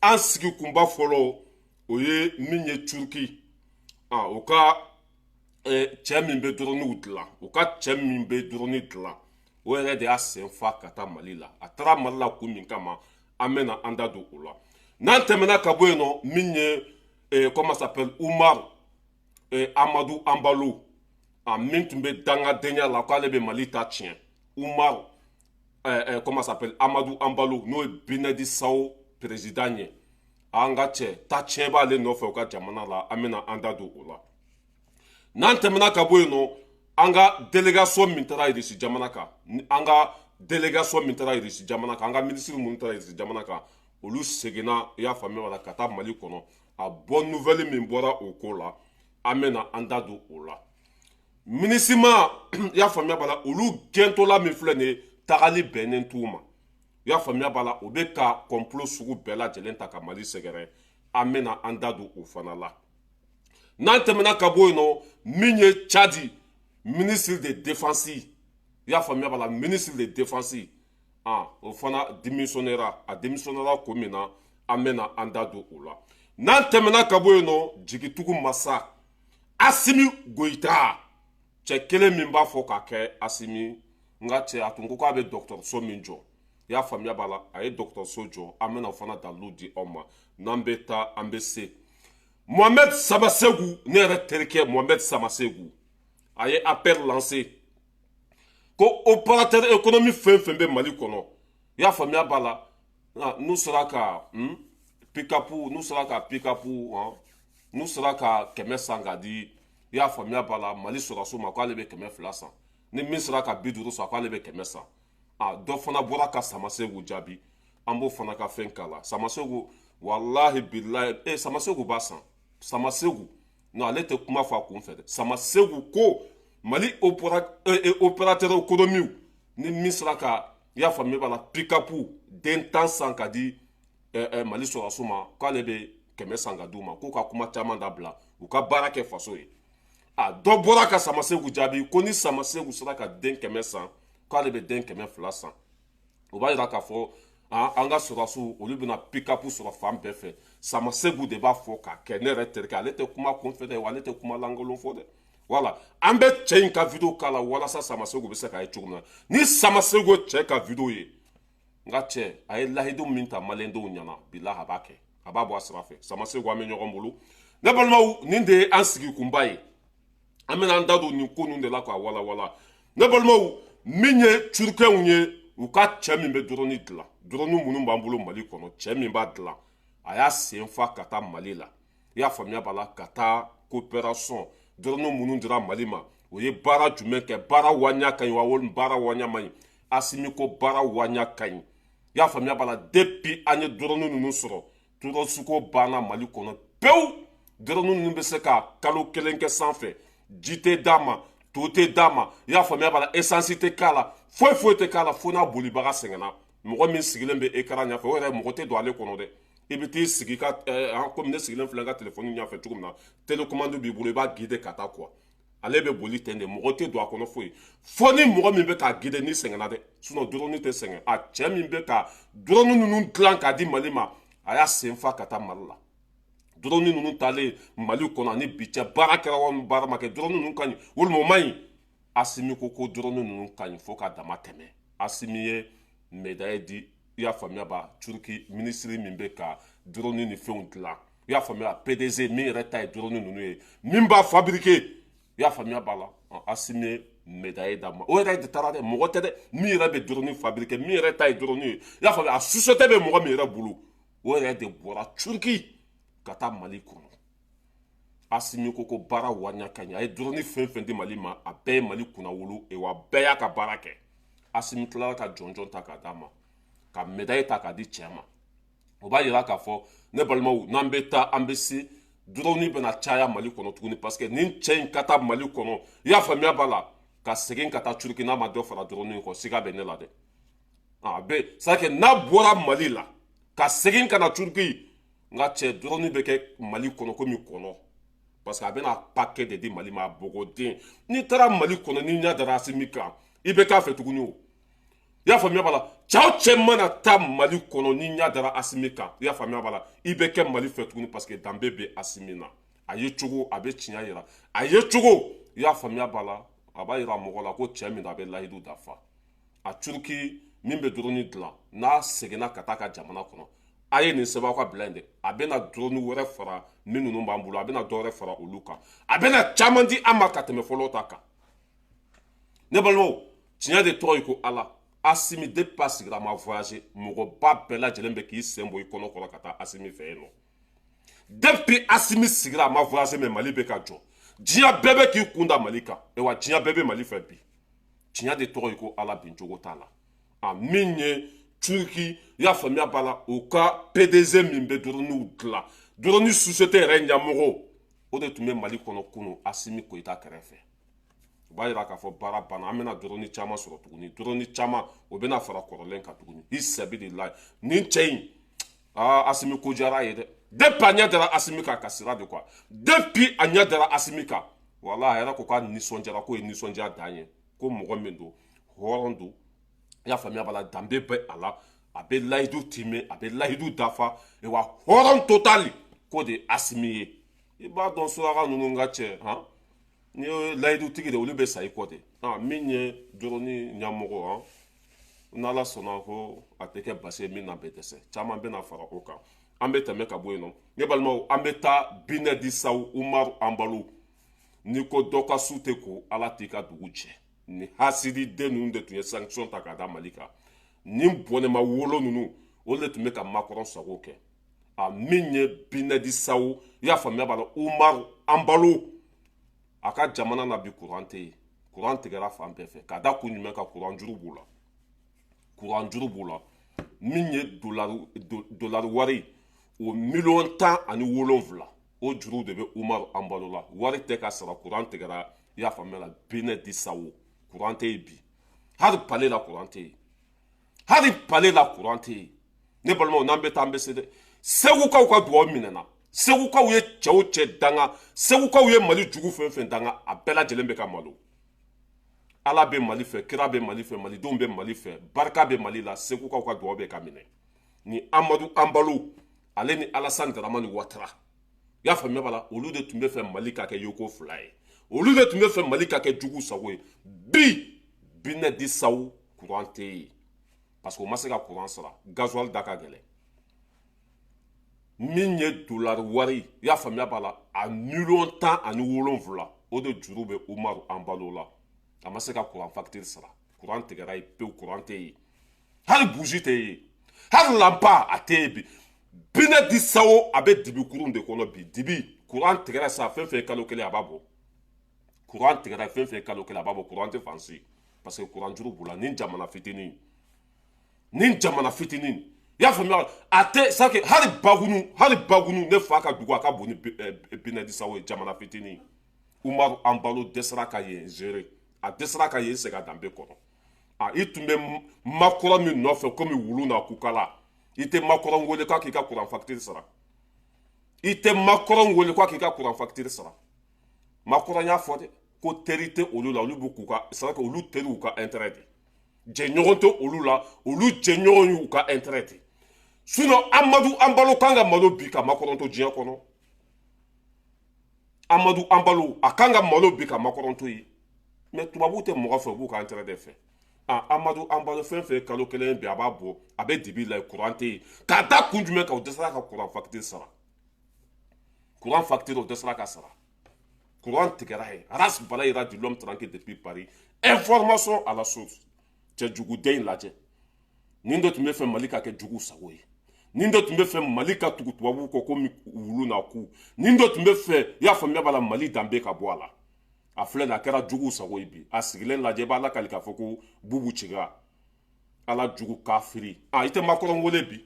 an sigi kunba fɔlɔ o ye min ye Turki o ka cɛ min bɛ drone dilan o ka cɛ min bɛ drone dilan o yɛrɛ de y'a sen fa ka taa Mali la a taara Mali la kun min kama an bɛna an da don o la n'an tɛmɛna ka bɔ yen nɔ min ye comment ça s'appelle Umar Amadou Ambalo min tun bɛ dangadenya la k'ale bɛ Mali ta tiɲɛ Umar comment ça s'appelle Amadou Ambalo n'o ye Guinée-Bissau président ye an ka cɛ ta tiɲɛ b'ale nɔfɛ u ka jamana la an bɛna an da don o la n'an tɛmɛna ka bɔ yen nɔ an ka délégation min taara Irisi jamana kan an ka délégation min taara Irisi jamana kan an ka ministre minnu taara Irisi jamana kan olu seginna i y'a faamuya wala ka taa Mali kɔnɔ a bonne nouvelle min bɔra o ko la an bɛna an da don o la minisima i y'a faamuya bala olu gɛntɔla min filɛ nin ye tagali bɛnnen t'u ma i y'a faamuya bala o bɛ ka complot sugu bɛɛ lajɛlen ta ka Mali sɛgɛrɛ an bɛna an da don o fana la n'an tɛmɛna ka bɔ yen nɔ min ye Tchadi ministre de défense i y'a faamuya bala ministre de défense o fana démissionnera a démissionnera ko min na an bɛna an da don o la n'an tɛmɛna ka bɔ yen nɔ jigitugu masa Assimi Goïta cɛ kelen min b'a fɔ ka kɛ Assimi nka cɛ a tun ko k'a bɛ dɔgɔtɔrɔso min jɔ i y'a faamuya b'a la a ye dɔgɔtɔrɔso jɔ an bɛna fana dalilu di aw ma n'an bɛ taa an bɛ se Mohamed Samasegu ne yɛrɛ terikɛ Mohamed Samasegu a ye appel lancé ko opérateur économique fɛn fɛn bɛ Mali kɔnɔ i y'a faamuya b'a la n'u sera ka pick-up n'u sera ka pick-up n'u sera ka 100 san k'a di i y'a faamuya b'a la Mali sɔrɔdaso ma k'ale bɛ 200 san ni min sera ka 50 san k'ale bɛ 100 san dɔ fana bɔra ka Samasegu jaabi an b'o fana ka fɛn k'a la Samasegu walahi bilahi Samasegu b'a san Samasegu non ale tɛ kuma fɔ a kun fɛ dɛ Samasegu ko Mali opérateur économique ni min sera ka i y'a faamuya b'a la pick-up den 10 san ka di Mali sɔrɔdaso ma k'ale bɛ 100 san ka d'u ma k'u ka kuma caman dabila u ka baara kɛ faso ye dɔ bɔra ka Samasegu jaabi ko ni Samasegu sera ka den 100 san k'ale bɛ den 200 san o b'a jira k'a fɔ an ka sɔrɔdasiw olu bɛna pick-up sɔrɔ fan bɛɛ fɛ Samasegu de b'a fɔ k'a kɛ ne yɛrɛ terikɛ ale tɛ kuma kun fɛ dɛ wa ale tɛ kuma lankolon fɔ dɛ wala an bɛ cɛ in ka video k'a la walasa Samasegu bɛ se k'a ye cogo min na ni Samasegu cɛ ka video ye n ka cɛ a ye lahidu min ta maliyɛndenw ɲɛna bilahi a b'a kɛ a b'a bɔ a sira fɛ Samasegu an bɛ ɲɔgɔn bolo ne balimaw nin de ye an sigi kunba ye an bɛna an da don nin ko ninnu de la k'a walawala ne balimaw min ye turukɛnw ye u ka cɛ min bɛ drone dilan drone minnu b'an bolo Mali kɔnɔ cɛ min b'a dilan a y'a sen fa ka taa Mali la i y'a faamuya b'a la ka taa coopération drone minnu dira Mali ma o ye baara jumɛn kɛ baara waɲa ka ɲi wa wali baara waɲa man ɲi Assimi ko baara waɲa ka ɲi i y'a faamuya b'a la depuis an ye drone ninnu sɔrɔ tɔɔrɔsuko banna Mali kɔnɔ pewu drone ninnu bɛ se ka kalo kelen kɛ sanfɛ ji tɛ d'a ma to tɛ d'a ma i y'a faamuya b'a la essence tɛ k'a la foyi tɛ k'a la fo n'a bolibaga sɛgɛnna mɔgɔ min sigilen bɛ écran ɲɛfɛ o yɛrɛ mɔgɔ tɛ don ale kɔnɔ dɛ i bɛ t'i sigi ka komi ne sigilen filɛ n ka téléphone ɲɛfɛ cogo min na télécommande b'i bolo i b'a guider ka taa quoi ale bɛ boli ten de mɔgɔ tɛ don a kɔnɔ foyi fo ni mɔgɔ min bɛ k'a guider ni sɛgɛnna dɛ sinon drone tɛ sɛgɛn a cɛ min bɛ ka drone ninnu dilan k'a di Mali ma a y'a sen fa ka taa Mali la drone ninnu talen Mali kɔnɔ ani bi cɛ baara kɛra wa baara ma kɛ drone ninnu ka ɲi walima o man ɲi Assimi ko drone ninnu ka ɲi fo ka dama tɛmɛ Assimi ye médaille di i y'a faamuya ba Turki ministre min bɛ ka drone ni fɛnw dilan i y'a faamuya PDG min yɛrɛ ta ye drone ninnu ye min b'a fabriquer i y'a faamuya b'a la Assimi ye médaille d'a ma o yɛrɛ de taara dɛ mɔgɔ tɛ dɛ min yɛrɛ bɛ drone fabriquer min yɛrɛ ta ye drone ye i y'a faamuya a société bɛ mɔgɔ min yɛrɛ bolo o yɛrɛ de bɔra Turki ka taa Mali kɔnɔ Assimi ko baara waɲa ka ɲi a ye drone fɛn fɛn di Mali ma a bɛɛ ye Mali kunna wolo wa bɛɛ y'a ka baara kɛ Assimi tilala ka jɔnjɔn ta k'a d'a ma ka médaille ta k'a di cɛ ma o b'a jira k'a fɔ ne balimaw n'an bɛ taa an bɛ se drone bɛna caya Mali kɔnɔ tuguni parce que nin cɛ in ka taa Mali kɔnɔ i y'a faamuya b'a la ka segin ka taa Turki n'a ma dɔ fara drone in kɔ siga bɛ ne la dɛ a bɛ c'est à dire n'a bɔra Mali la ka segin ka na Turki n ka cɛ drone bɛ kɛ Mali kɔnɔ komi kɔnɔ parce que a bɛna paquet de di Mali ma a bɔgɔden n'i taara Mali kɔnɔ n'i ɲɛ dara Assimi kan i bɛ k'a fɛ tuguni o i y'a faamuya b'a la cɛw cɛ mana taa mali kɔnɔ ni ɲa dara asimi kan i y'a faamuya b'a la i bɛ kɛ mali fɛ tuguni parce que danbe bɛ asimi na a ye cogo a bɛ tiɲɛ yira a ye cogo i y'a faamuya b'a la a b'a yira mɔgɔ la ko cɛ min a bɛ layidu dafa a curuki min bɛ drone dilan n'a seginna ka taa ka jamana kɔnɔ a ye nin sɛbɛn aw ka bila yen dɛ a bɛna drone wɛrɛ fara min ninnu b'an bolo a bɛna dɔ wɛrɛ fara olu kan a bɛna caman di an ma ka tɛmɛ fɔlɔ ta kan ne balimaw tiɲɛ de tɔgɔ ye ko ala asimi depuis a sigira a ma voyage mɔgɔba bɛɛ lajɛlen bɛ k'i sen bɔ i kɔnɔ kɔrɔ ka taa asimi fɛ yen nɔ depuis asimi sigira a ma voyage mɛ mali bɛ ka jɔ diɲɛ bɛɛ bɛ k'i kun da mali kan wa diɲɛ bɛɛ bɛ mali fɛ bi tiɲɛ de tɔgɔ ye ko ala bin cogo t'a la a min ye turki i y'a faamuya b'a la o ka pdz min bɛ drone dilan drone société yɛrɛ ɲɛmɔgɔ o de tun bɛ mali kɔnɔ kunun asimi koyita kɛrɛfɛ u b'a yira k'a fɔ baara banna an bɛna drone caman sɔrɔ tuguni drone caman o bɛna fara kɔrɔlen kan tuguni i sɛbi de la nin cɛ in asimi ko diyara a ye dɛ depuis a ɲɛ dara asimi kan ka sira de quoi depuis a ɲɛ dara asimi kan wala a yɛrɛ ko k'a nisɔndiyara k'o ye nisɔndiya dan ye ko mɔgɔ min don hɔrɔn don i y'a faamuya b'a la danbe bɛ a la a bɛ layidu timɛ a bɛ layidu dafa wa hɔrɔn totali k'o de ye asimi ye i b'a dɔn suraka ninnu ka cɛ ni ye layidu tigi de olu bɛ sa i kɔ de min ye drone ɲɛmɔgɔ n'ala sɔnna ko a tɛ kɛ basi ye min na bɛ dɛsɛ caman bɛna fara o kan an bɛ tɛmɛ ka bɔ yen nɔ ne balimaw an bɛ taa binɛdi sawu umaru anbalo n'i ko dɔ ka su tɛ ko ala t'i ka dugu cɛ ni hasididen ninnu de tun ye sanction ta k'a da mali kan ni bɔnɛma wolo ninnu olu de tun bɛ ka makɔrɔn sago kɛ a min ye binɛdi sawu i y'a faamuya b'a la umaru anbalo a ka jamana na bi kuran tɛ yen kuran tigɛra fan bɛɛ fɛ k'a da kun jumɛn ka kuran juru b'u la kuran juru b'u la min ye dolari wari o 10,17 o juru de bɛ umaru anbalo la wari tɛ ka sara kuran tigɛra i y'a faamuya la binɛdi sawu kuran tɛ yen bi hali pale la kuran tɛ yen hali pale la kuran tɛ yen ne balimaw n'an bɛ taa an bɛ se dɛ segukaw ka dugawu minɛna segukaw ye cɛw cɛ danga segukaw ye mali jugu fɛn fɛn danga a bɛɛ lajɛlen bɛ ka malo ala bɛ mali fɛ kira bɛ mali fɛ malidenw bɛ mali fɛ barika bɛ mali la segukaw ka dugawu bɛ ka minɛ ni amadu anbalo ale ni alasani daramani watara i y'a faamuya b'a la olu de tun bɛ fɛ mali ka kɛ yoko fila ye olu de tun bɛ fɛ mali ka kɛ jugu sago ye bi binɛdi sawu kuran tɛ yen parce que o ma se ka kuran sara gasoil da ka gɛlɛn min ye dolari wari i y'a faamuya b'a la a 10,17 o de juru bɛ umaru anbalo la a ma se ka kuran facture sara kuran tigɛra ye pewu kuran tɛ yen hali buji tɛ yen hali lampa a tɛ yen bi binɛdi sawu a bɛ dibi kurun de kɔnɔ bi dibi kuran tigɛra sa fɛn fɛn ye kalo kelen a b'a bɔ kuran tigɛra fɛn fɛn ye kalo kelen a b'a bɔ kuran tɛ fan si parce que kuran juru b'u la ni jamana fitinin i y'a faamuya a tɛ sake hali bagunu ne fa ka dugu a ka bon ni binɛdi sawu ye jamana fitinin umaru anbalo dɛsɛra ka yen gérer a dɛsɛra ka yen segin a danbe kɔnɔ i tun bɛ makɔrɔ min nɔfɛ komi wulu na kukala i tɛ makɔrɔ wele k'a k'i ka kuran facture sara i tɛ makɔrɔ wele k'a k'i ka kuran facture sara makɔrɔ y'a fɔ dɛ ko teri tɛ olu la olu b'u k'u ka c'est que olu teriw ka intérêt de jɛɲɔgɔn tɛ olu la olu jɛɲɔgɔn y'u ka intérêt de sinon amadu anbalo kan ka malo bi ka makɔrɔn to diɲɛ kɔnɔ amadu anbalo a kan ka malo bi ka makɔrɔn to yen mais tubabuw tɛ mɔgɔ fɛ u b'u ka intérêt de fɛ amadu anbalo fɛn fɛn kalo kelen bi a b'a bɔ a bɛ dibi la kuran tɛ yen k'a da kun jumɛn kan o dɛsɛra ka kuran facture sara kuran facture o dɛsɛra ka sara kuran tigɛra ye ras bala yira du l'homme tranquille depuis Paris information à la source cɛ juguden lajɛ nin de tun bɛ fɛ mali ka kɛ jugu sago ye nin de tun bɛ fɛ mali ka tugu tubabuw kɔ komi wulu n'a ku nin de tun bɛ fɛ i y'a faamuya b'a la mali danbe ka bɔ a la a filɛ nin a kɛra jugu sago ye bi a sigilen lajɛ i b'a lakali k'a fɔ ko bubu ciga ala jugu kafiri i tɛ makɔrɔn wele bi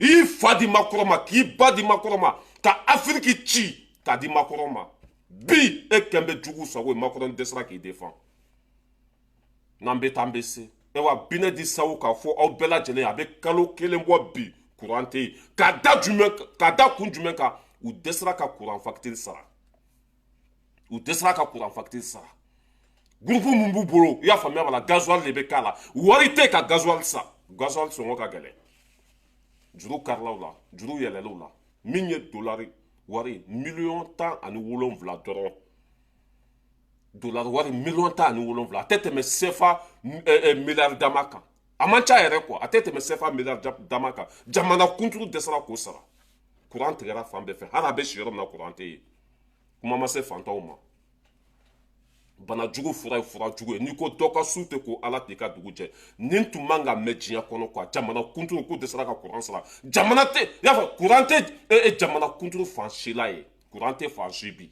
i y'i fa di makɔrɔ ma k'i ba di makɔrɔ ma ka afiriki ci k'a di makɔrɔ ma bi e kɛn bɛ jugu sago ye makɔrɔn dɛsɛra k'i défend n'an bɛ taa an bɛ se wa binɛdi sawu k'a fɔ aw bɛɛ lajɛlen a bɛ kalo kelen bɔ bi kuran tɛ yen k'a da kun jumɛn kan u dɛsɛra ka kuran facture sara groupe mun b'u bolo i y'a faamuya b'a la gasoil de bɛ k'a la wari tɛ ka gasoil sa gasoil sɔngɔ ka gɛlɛn juru karilaw la juru yɛlɛlaw la min ye dolari wari $17,000 dɔrɔn dolari wari $17,000 a tɛ tɛmɛ CFA miliyari dama kan a man ca yɛrɛ quoi a tɛ tɛmɛ CFA miliyari dama kan jamana kuntigi dɛsɛra k'o sara courant tigɛra fan bɛɛ fɛ hali a bɛ si yɔrɔ min na courant tɛ yen kuma ma se fantanw ma bana jugu fura ye fura jugu ye n'i ko dɔ ka su tɛ ko ala t'i ka dugu jɛ nin tun man ka mɛn diɲɛ kɔnɔ quoi jamana kuntigi k'u dɛsɛra ka courant sara jamana tɛ i y'a fɔ courant tɛ jamana kuntigi fan si la ye courant tɛ fan si bi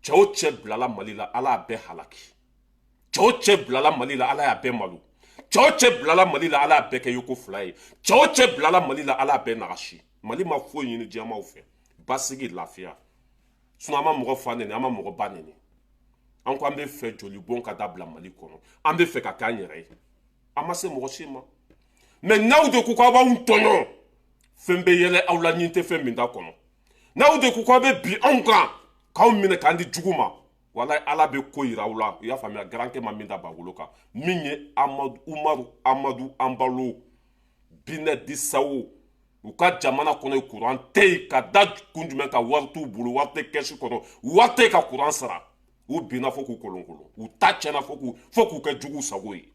cɛ o cɛ bilala mali la ala y'a bɛɛ halaki cɛ o cɛ bilala mali la ala y'a bɛɛ malo cɛ o cɛ bilala mali la ala y'a bɛɛ kɛ yoko fila ye cɛ o cɛ bilala mali la ala y'a bɛɛ nagasi mali ma foyi ɲini diɲɛmaw fɛ basigi lafiya sinon an ma mɔgɔ fa nɛni an ma mɔgɔ ba nɛni an ko an bɛ fɛ joli bon ka dabila mali kɔnɔ an bɛ fɛ ka k'an yɛrɛ ye an ma se mɔgɔ si ma mais n'aw de ko k'aw b'anw tɔɲɔ fɛn bɛ yɛlɛ aw la ɲin tɛ fɛn min t'a kɔnɔ n'aw de ko k'aw bɛ bi anw kan k'aw minɛ k'an di jugu ma walayi ala bɛ ko yira aw la i y'a faamuya garankɛ ma min da bagolo kan min ye umaru amadu anbalo binɛ disawo u ka jamana kɔnɔ ye courant tɛ yen ka da kun jumɛn ka wari t'u bolo wari tɛ kɛsi kɔnɔ wari tɛ ka courant sara u binna fo k'u kolonkolon u ta tiɲɛna fo k'u kɛ jugu sago ye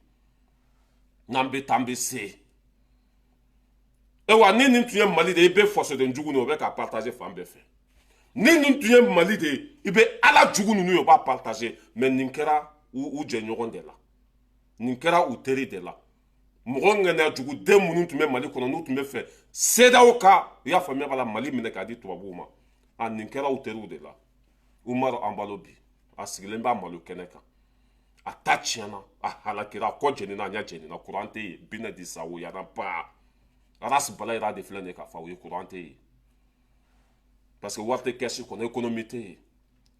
n'an bɛ taa an bɛ se wa ni nin tun ye mali de ye i bɛ fasoden jugu ninnu o bɛ k'a partager fan bɛɛ fɛ ni nin tun ye mali de ye i bɛ ala jugu ninnu ye o b'a partager mais nin kɛra u jɛɲɔgɔn de la nin kɛra u teri de la mɔgɔ ŋaniya jugu den minnu tun bɛ mali kɔnɔ n'u tun bɛ fɛ CEDEAO ka i y'a faamuya b'a la mali minɛ k'a di tubabuw ma a nin kɛra u teriw de la umaru anbalo bi a sigilen b'a malo kɛnɛ kan a ta tiɲɛna a halakira a kɔ jɛnina a ɲɛ jɛnina courant tɛ yen binɛ disawo yana ba aras bala yɛrɛ de filɛ nin ye k'a fɔ aw ye courant tɛ yen parce que wari tɛ kɛsi kɔnɔ économie tɛ yen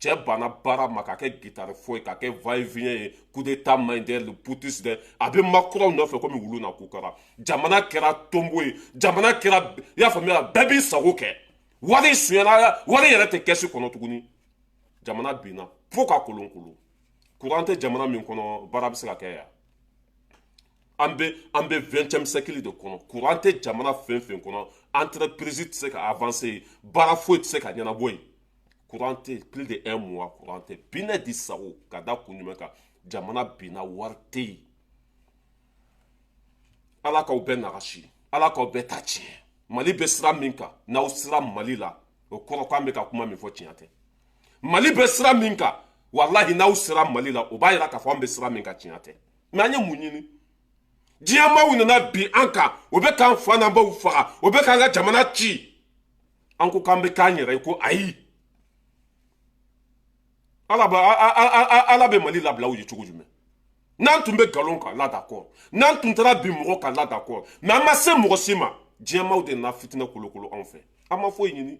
cɛ banna baara ma k'a kɛ gitari foyi k'a kɛ va-et-vient ye coup d'état main dɛ le putsch dɛ a bɛ makuraw nɔfɛ komi wulu na kukara jamana kɛra tonbo ye jamana kɛra i y'a faamuya bɛɛ b'i sago kɛ wari suɲɛna wari yɛrɛ tɛ kɛsi kɔnɔ tuguni jamana binna fo ka kolonkolon courant tɛ jamana min kɔnɔ baara bɛ se ka kɛ yan an bɛ 20e siècle de kɔnɔ courant tɛ jamana fɛn fɛn kɔnɔ entreprise tɛ se ka avancer yen baara foyi tɛ se ka ɲɛnabɔ yen courant tɛ plus de 1 mois courant tɛ binɛ di sago ka da kun jumɛn kan jamana binna wari tɛ yen ala k'aw bɛɛ nagasi ala k'aw bɛɛ ta tiɲɛ mali bɛ sira min kan n'aw sira mali la o kɔrɔ k'an bɛ ka kuma min fɔ tiɲɛ tɛ mali bɛ sira min kan walahi n'aw sira mali la o b'a yira k'a fɔ an bɛ sira min kan tiɲɛ tɛ mais an ye mun ɲini diɲɛmaw nana bi an kan o bɛ k'an fa n'an baw faga o bɛ k'an ka jamana ci an ko k'an bɛ k'an yɛrɛ ye ko ayi ala bɛ mali labila u ye cogo jumɛn n'an tun bɛ nkalon kan là d'accord n'an tun taara bin mɔgɔ kan là d'accord mais an ma se mɔgɔ si ma diɲɛmaw de nana fitinɛ kolokolo anw fɛ an ma foyi ɲini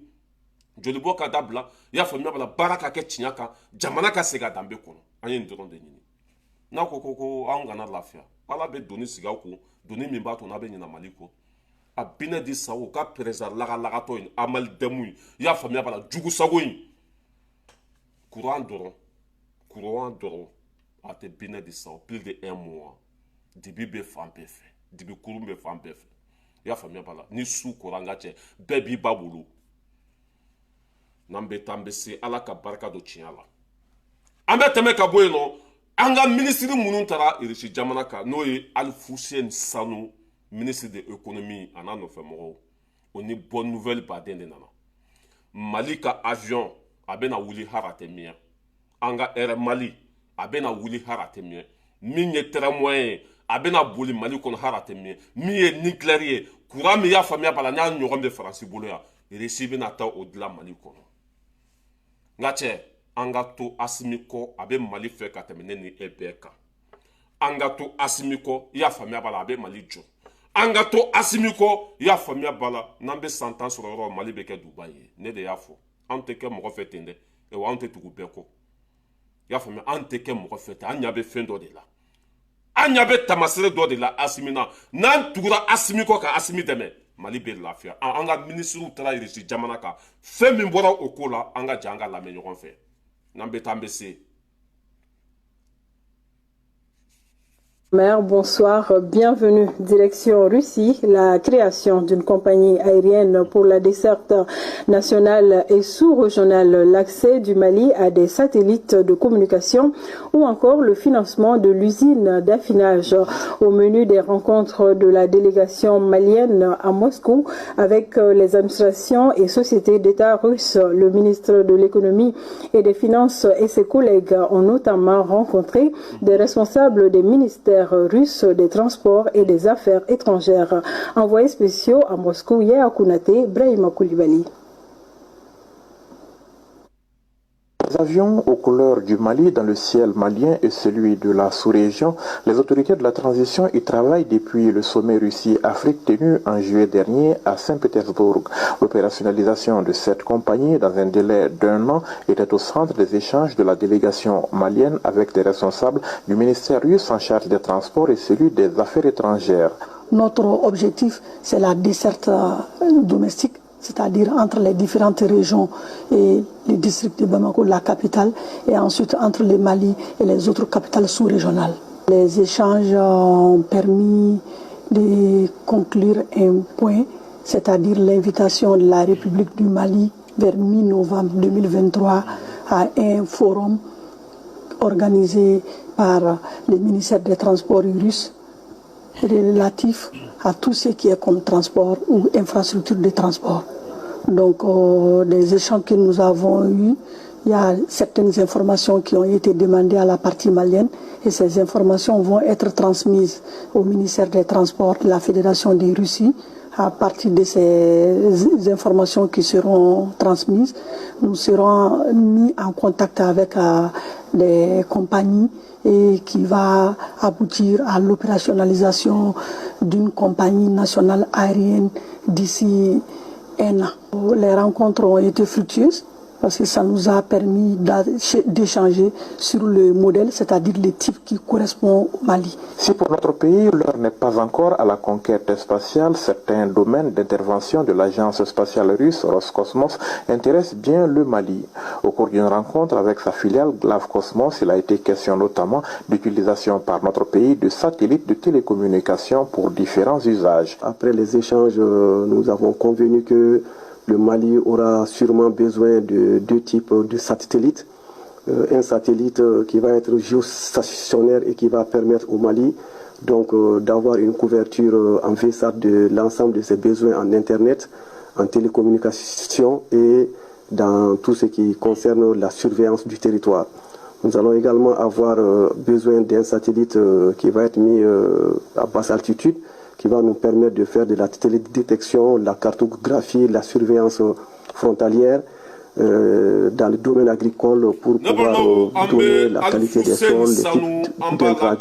jolibɔ ka dabila i y'a faamuya bala baara ka kɛ tiɲɛ kan jamana ka segin a danbe kɔnɔ an ye nin dɔrɔn de ɲini n'a ko anw kana lafiya ala bɛ doni sigi aw kun doni min b'a to n'a bɛ ɲina mali kɔ a binɛ di sago ka président lagalagatɔ in amali dɛmu in i y'a faamuya bala jugu sago in courant dɔrɔn a tɛ binɛ di sago plus de 1 mois dibi bɛ fan bɛɛ fɛ dibi kurun bɛ fan bɛɛ fɛ i y'a faamuya bala ni su kora an ka cɛ bɛɛ b'i ba bolo n'an bɛ taa an bɛ se ala ka barika don tiɲɛ la an bɛ tɛmɛ ka bɔ yen nɔ an ka minisiri minnu taara irisi jamana kan n'o ye alifuseni sanu ministre de l'économie a n'a nɔfɛ mɔgɔw o ni bonne nouvelle baden de nana mali ka avion a bɛna wuli hara tɛ miɲɛ an ka air mali a bɛna wuli hara tɛ miɲɛ min ye tɛrɛmoyen ye a bɛna boli mali kɔnɔ hara tɛ miɲɛ min ye nucléaire ye courant min y'a faamuya bala n'a ɲɔgɔn bɛ faransi bolo yan irisi bɛna taa o dilan mali kɔnɔ nka cɛ an ka to asimi kɔ a bɛ mali fɛ ka tɛmɛ ne ni e bɛɛ kan an ka to asimi kɔ i y'a faamuya bala a bɛ mali jɔ an ka to asimi kɔ i y'a faamuya bala n'an bɛ 100 ans sɔrɔ yɔrɔ mali bɛ kɛ duba ye ne de y'a fɔ an tɛ kɛ mɔgɔ fɛ ten dɛ wa an tɛ tugu bɛɛ kɔ i y'a faamuya an tɛ kɛ mɔgɔ fɛ ten an ɲɛ bɛ fɛn dɔ de la an ɲɛ bɛ tamasire dɔ de la asimi na n'an tugura asimi kɔ ka asimi dɛmɛ mali bɛ lafiya an ka minisiriw taara irisi jamana kan fɛn min bɔra o ko la an ka jɛ an ka lamɛn ɲɔgɔn fɛ n'an bɛ taa an bɛ se Mère, bonsoir, bienvenue. Direction Russie, la création d'une compagnie aérienne pour la desserte nationale et sous-régionale, l'accès du Mali à des satellites de communication ou encore le financement de l'usine d'affinage. Au menu des rencontres de la délégation malienne à Moscou avec les administrations et sociétés d'État russes, le ministre de l'économie et des finances et ses collègues ont notamment rencontré des responsables des ministères russe des transports et des affaires étrangères. Envoyés spéciaux à Moscou, Yaya Kounate, Brahima Koulibaly. Les avions aux couleurs du Mali dans le ciel malien et celui de la sous-région, les autorités de la transition y travaillent depuis le sommet Russie-Afrique tenu en juillet dernier à Saint-Pétersbourg. L'opérationnalisation de cette compagnie dans un délai d'1 an était au centre des échanges de la délégation malienne avec des responsables du ministère russe en charge des transports et celui des affaires étrangères. Notre objectif, c'est la desserte domestique, c'est-à-dire entre les différentes régions et les districts de Bamako, la capitale, et ensuite entre le Mali et les autres capitales sous-régionales. Les échanges ont permis de conclure un point, c'est-à-dire l'invitation de la République du Mali vers mi-novembre 2023 à un forum organisé par le ministère des Transports russe relatif à tout ce qui est comme transport ou infrastructure de transport. Donc, les échanges que nous avons eus, il y a certaines informations qui ont été demandées à la partie malienne et ces informations vont être transmises au ministère des Transports de la Fédération de Russie. À partir de ces informations qui seront transmises, nous serons mis en contact avec les compagnies et qui va aboutir à l'opérationnalisation d'une compagnie nationale aérienne d'ici 1 an. Les rencontres ont été fructueuses parce que ça nous a permis d'échanger sur le modèle, c'est-à-dire le type qui correspond au Mali. Si pour notre pays, l'heure n'est pas encore à la conquête spatiale, certains domaines d'intervention de l'agence spatiale russe Roscosmos intéressent bien le Mali. Au cours d'une rencontre avec sa filiale Glavcosmos, il a été question notamment d'utilisation par notre pays de satellites de télécommunication pour différents usages. Après les échanges, nous avons convenu que le Mali aura sûrement besoin de 2 types de satellites. Un satellite qui va être géostationnaire et qui va permettre au Mali donc d'avoir une couverture en VSAT de l'ensemble de ses besoins en Internet, en télécommunication et dans tout ce qui concerne la surveillance du territoire. Nous allons également avoir besoin d'un satellite qui va être mis à basse altitude, qui va nous permettre de faire de la télédétection, la cartographie, la surveillance frontalière dans le domaine agricole pour pouvoir donner la qualité des sols, les types d'intrants.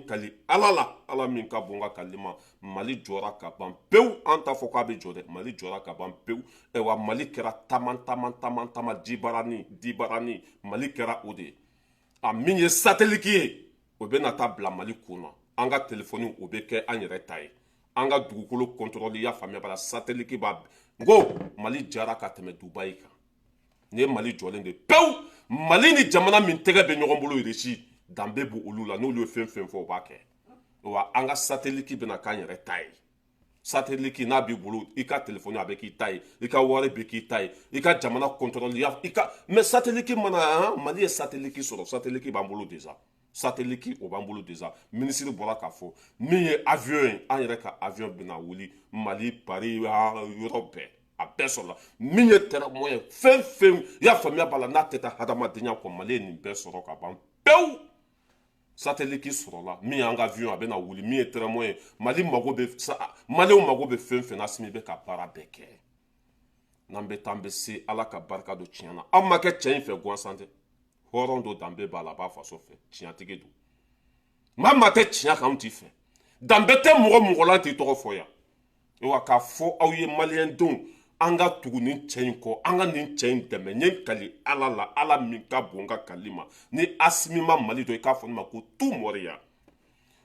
Kali ala min ka bonga kalima Mali jora ka ban pew anta fo ka be jode Mali jora ka ban pew e wa Mali kera taman dibarani Mali kera ode a min ye satellite o be na ta bla Mali kuna anga téléphone o be ke an yɛrɛ ta ye anga dugukolo contrôle ya faamuya bala satellite ba ngo Mali jara ka tɛmɛ Dubai kan ne Mali jɔlen de pew Mali ni jamana min tɛgɛ be ɲɔgɔn bolo irisi danbe bu olu la n'olu ye fɛn fɛn fɔ o b'a kɛ wa an ka satellite bɛna k'an yɛrɛ ta ye satellite n'a b'i bolo i ka téléphone a bɛ k'i ta ye i ka wari bɛ k'i ta ye i ka jamana contrôle ya mais satellite mana Mali ye satellite sɔrɔ satellite b'an bolo déjà satellite o b'an bolo déjà ministre bɔra k'a fɔ min ye avion ye an yɛrɛ ka avion bɛna wuli Mali Paris yɔrɔ bɛɛ a bɛɛ sɔrɔla min ye terrain moyen fɛn fɛn i y'a faamuya b'a la n'a tɛ taa hadamadenya kɔ Mali ye nin bɛɛ sɔrɔ ka ban pewu satellite sɔrɔla min y'an ka avion a bɛna wuli min ye terrain moyen Maliw mago bɛ fɛn fɛn na Assimi bɛ ka baara bɛɛ kɛ n'an bɛ taa an bɛ se Ala ka barika don tiɲɛ na an ma kɛ cɛ in fɛ gansan tɛ hɔrɔn dɔ danbe b'a la a b'a faso fɛ tiɲɛtigi don maa tɛ tiɲɛ kan anw t'i fɛ danbe tɛ mɔgɔ la t'i tɔgɔ fɔ yan wa k'a fɔ aw ye maliyɛn denw an ka tugu nin cɛ in kɔ an ka nin cɛ in dɛmɛ n ye kali Ala la Ala min ka bon ka kali ma ni Assimi ma Mali dɔ i k'a fɔ ne ma ko tout mɔriya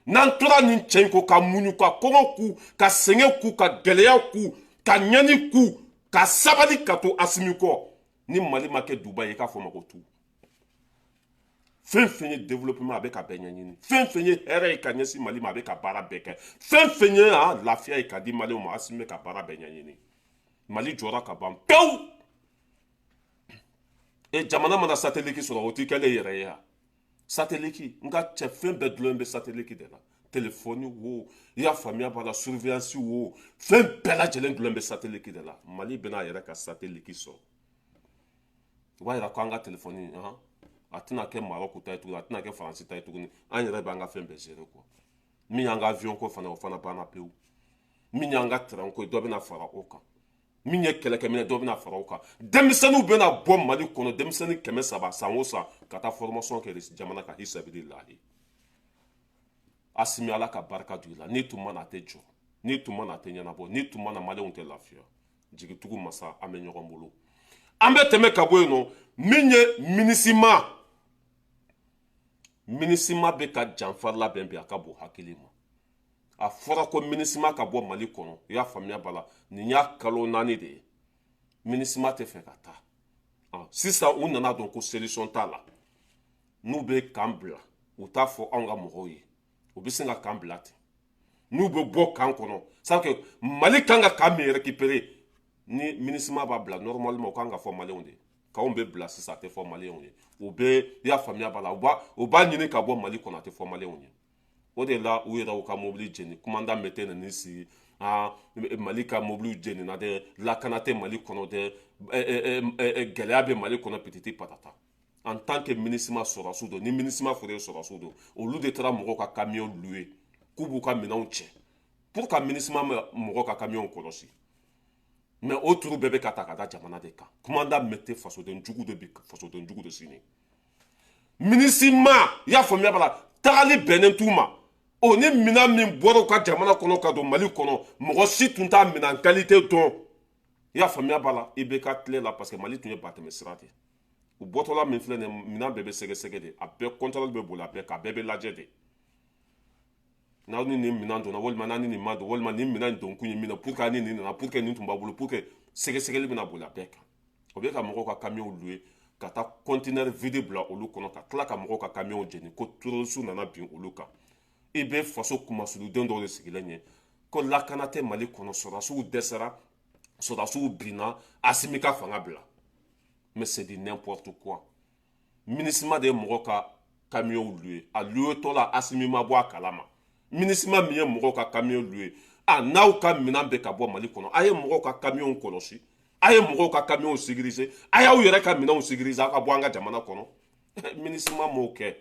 n'an tora nin cɛ in kɔ ka muɲu ka kɔngɔ ku ka sɛgɛn ku ka gɛlɛya ku ka ɲani ku ka sabali ka to Assimi kɔ ni Mali ma kɛ Dubai i k'a fɔ ma ko tout fɛn fɛn ye développement a bɛ ka bɛɛ ɲɛɲini fɛn fɛn ye hɛrɛ ye ka ɲɛsin Mali ma a bɛ ka baara bɛɛ kɛ fɛn fɛn ye lafiya ye ka di Maliens ma Assimi bɛ ka baara bɛɛ ɲɛɲini Mali jɔra ka ban pewu et jamana mana satellite sɔrɔ o t'i kɛlen yɛrɛ ye satellite nka cɛ fɛn bɛɛ dulon bɛ satellite de la téléphone wo i y'a faamuya b'a la surveillance wo fɛn bɛɛ lajɛlen dulon bɛ satellite de la Mali bɛna a yɛrɛ ka satellite sɔrɔ o b'a yira ko an ka téléphone a tɛna kɛ Maroc ta ye tuguni a tɛna kɛ Faransi ta ye tuguni an yɛrɛ b'an ka fɛn bɛɛ gérer quoi min y'an ka avion ko fana o fana banna pewu min y'an ka train ko dɔ bɛna fara o kan min ye kɛlɛkɛminɛ dɔ bɛna fara o kan denmisɛnninw bɛna bɔ Mali kɔnɔ denmisɛnnin 300 san o san ka taa formation kɛ jamana ka hisabilillahi Assimi Ala ka barika don i la n'i tun ma na a tɛ jɔ n'i tun ma na a tɛ ɲɛnabɔ n'i tun ma na Maliens tɛ lafiya jigitugu masa an bɛ ɲɔgɔn bolo an bɛ tɛmɛ ka bɔ yen nɔ min ye MINUSMA bɛ ka janfa labɛn bi a ka bon hakili ma a fɔra ko MINUSMA ka bɔ Mali kɔnɔ i y'a faamuya b'a la nin y'a kalo 4 de ye MINUSMA tɛ fɛ ka taa sisan u nana dɔn ko solution t'a la n'u bɛ kan bila u t'a fɔ anw ka mɔgɔw ye u bɛ sin ka kan bila ten n'u bɛ bɔ kan kɔnɔ c'est que Mali kan ka kan min récupérer ni MINUSMA b'a bila normalement o kan ka fɔ Maliens de k'anw bɛ bila sisan a tɛ fɔ Maliens ye u bɛ i y'a faamuya b'a la u b'a ɲini ka bɔ Mali kɔnɔ a tɛ fɔ Maliens ye o de la u yɛrɛ u ka mobili jeni commandant Mete nan'i sigi Mali ka mobili jenina dɛ lakana tɛ Mali kɔnɔ dɛ gɛlɛya bɛ Mali kɔnɔ pititi patata en tant que MINUSMA sɔrɔsiw don ni MINUSMA fɔra sɔrɔsiw don olu de taara mɔgɔw ka camion louer k'u b'u ka minɛnw cɛ pour que MINUSMA mɔgɔw ka camion kɔlɔsi mais o turu bɛɛ bɛ ka ta ka da jamana de kan commandant Mete fasoden jugu de bi fasoden jugu de sini MINUSMA i y'a faamuya b'a la tagali bɛnnen t'u ma o ni minɛn min bɔra u ka jamana kɔnɔ ka don Mali kɔnɔ mɔgɔ si tun t'a minɛn qualité dɔn i y'a faamuya b'a la i bɛ ka tile la parce que Mali tun ye batɛmɛ sira de u bɔtɔla min filɛ nin ye minɛn bɛɛ bɛ sɛgɛsɛgɛ de a bɛɛ contrôle bɛ boli a bɛɛ kan a bɛɛ bɛ lajɛ de n'aw ni nin minɛn donna walima n'aw ni nin ma don walima nin minɛn don kun ye min na pour que ni nin nana pour que nin tun b'a bolo pour que sɛgɛsɛgɛli bɛna boli a bɛɛ kan o bɛ ka mɔgɔw ka camion louer ka taa conteneur vide bila olu kɔnɔ ka tila ka mɔgɔw ka camion jeni ko terroriste nana bin olu kan i bɛ faso kumasuruden dɔw de sigilen ye ko lakana tɛ Mali kɔnɔ sɔrɔdasiw dɛsɛra sɔrɔdasiw binna Assimi ka fanga bila mais c'est du n'importe quoi MINUSMA de ye mɔgɔw ka camion louer a louer tɔ la Assimi ma bɔ a kalama MINUSMA min ye mɔgɔw ka camion louer n'aw ka minɛn bɛ ka bɔ Mali kɔnɔ a ye mɔgɔw ka camion kɔlɔsi a ye mɔgɔw ka camion sécuriser a y'aw yɛrɛ ka minɛnw sécuriser a ka bɔ an ka jamana kɔnɔ MINUSMA m'o kɛ